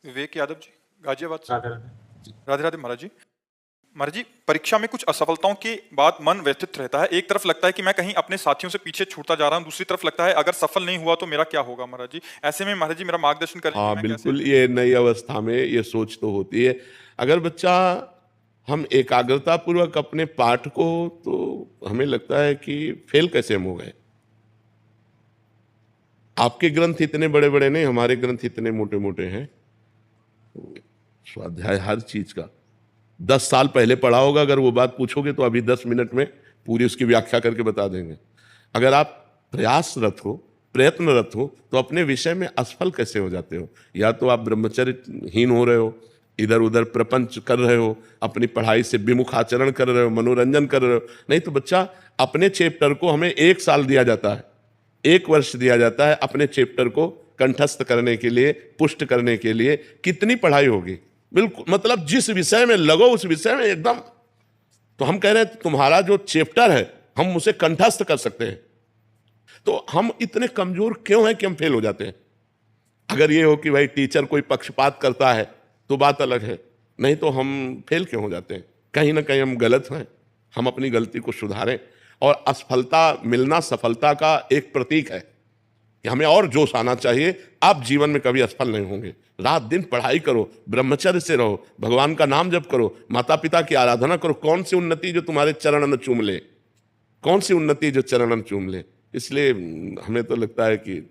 विवेक यादव जी, गाजियाबाद से। राधे राधे। राधे राधे महाराज जी। महाराज जी, परीक्षा में कुछ असफलताओं के बाद मन व्यथित रहता है। एक तरफ लगता है कि मैं कहीं अपने साथियों से पीछे छूटता जा रहा हूँ, दूसरी तरफ लगता है अगर सफल नहीं हुआ तो मेरा क्या होगा महाराज जी। ऐसे में महाराज जी मेरा मार्गदर्शन करें कि हाँ मैं कैसे। बिल्कुल, ये नई अवस्था में ये सोच तो होती है। अगर बच्चा हम एकाग्रता पूर्वक अपने पाठ को, तो हमें लगता है कि फेल कैसे हम हो गए। आपके ग्रंथ इतने बड़े बड़े नहीं, हमारे ग्रंथ इतने मोटे मोटे हैं। स्वाध्याय हर चीज का 10 साल पहले पढ़ा होगा, अगर वो बात पूछोगे तो अभी 10 मिनट में पूरी उसकी व्याख्या करके बता देंगे। अगर आप प्रयासरत हो, प्रयत्नरत हो, तो अपने विषय में असफल कैसे हो जाते हो। या तो आप ब्रह्मचर्यहीन हो रहे हो, इधर उधर प्रपंच कर रहे हो, अपनी पढ़ाई से विमुख आचरण कर रहे हो, मनोरंजन कर रहे हो। नहीं तो बच्चा, अपने चैप्टर को हमें 1 साल दिया जाता है, 1 वर्ष दिया जाता है अपने चैप्टर को कंठस्थ करने के लिए, पुष्ट करने के लिए। कितनी पढ़ाई होगी। बिल्कुल, मतलब जिस विषय में लगो उस विषय में एकदम। तो हम कह रहे हैं तुम्हारा जो चैप्टर है हम उसे कंठस्थ कर सकते हैं। तो हम इतने कमजोर क्यों हैं कि हम फेल हो जाते हैं। अगर ये हो कि भाई टीचर कोई पक्षपात करता है तो बात अलग है, नहीं तो हम फेल क्यों हो जाते हैं। कहीं ना कहीं हम गलत हैं, हम अपनी गलती को सुधारें। और असफलता मिलना सफलता का एक प्रतीक है कि हमें और जोश आना चाहिए। आप जीवन में कभी असफल नहीं होंगे। रात दिन पढ़ाई करो, ब्रह्मचर्य से रहो, भगवान का नाम जप करो, माता पिता की आराधना करो। कौन सी उन्नति जो तुम्हारे चरण न चूम ले, कौन सी उन्नति जो चरण न चूम ले। इसलिए हमें तो लगता है कि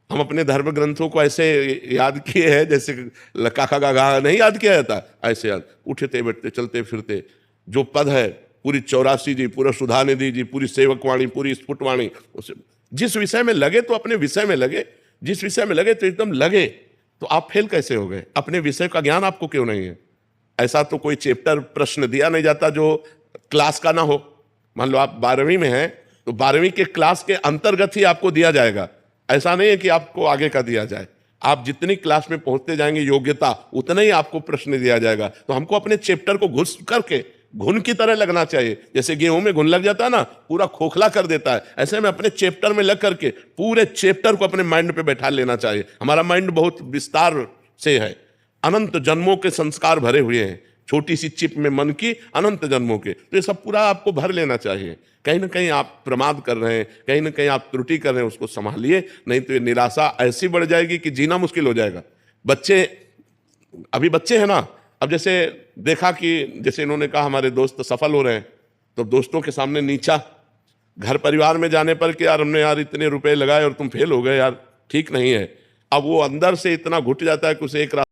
हम अपने धर्म ग्रंथों को ऐसे याद किए हैं जैसे काका का गा नहीं याद किया जाता, ऐसे याद। उठते बैठते चलते फिरते जो पद है, पूरी 84 जी, पूरा सुधा निधि जी, पूरी सेवकवाणी, पूरी स्फुटवाणी, उसे जिस विषय में लगे तो अपने विषय में लगे, जिस विषय में लगे तो एकदम लगे। तो आप फेल कैसे हो गए। अपने विषय का ज्ञान आपको क्यों नहीं है। ऐसा तो कोई चैप्टर प्रश्न दिया नहीं जाता जो क्लास का ना हो। मान लो आप 12वीं में हैं तो 12वीं के क्लास के अंतर्गत ही आपको दिया जाएगा। ऐसा नहीं है कि आपको आगे का दिया जाए। आप जितनी क्लास में पहुंचते जाएंगे योग्यता, उतना ही आपको प्रश्न दिया जाएगा। तो हमको अपने चैप्टर को घुस करके घुन की तरह लगना चाहिए। जैसे गेहूं में घुन लग जाता है ना, पूरा खोखला कर देता है, ऐसे में अपने चैप्टर में लग करके पूरे चैप्टर को अपने माइंड पे बैठा लेना चाहिए। हमारा माइंड बहुत विस्तार से है, अनंत जन्मों के संस्कार भरे हुए हैं, छोटी सी चिप में मन की अनंत जन्मों के। तो ये सब पूरा आपको भर लेना चाहिए। कहीं ना कहीं आप प्रमाद कर रहे हैं, कहीं ना कहीं आप त्रुटि कर रहे हैं, उसको संभालिए। नहीं तो ये निराशा ऐसी बढ़ जाएगी कि जीना मुश्किल हो जाएगा। बच्चे अभी बच्चे हैं ना, अब जैसे देखा कि जैसे इन्होंने कहा हमारे दोस्त सफल हो रहे हैं, तो दोस्तों के सामने नीचा, घर परिवार में जाने पर कि यार हमने यार इतने रुपए लगाए और तुम फेल हो गए यार, ठीक नहीं है। अब वो अंदर से इतना घुट जाता है कि उसे एक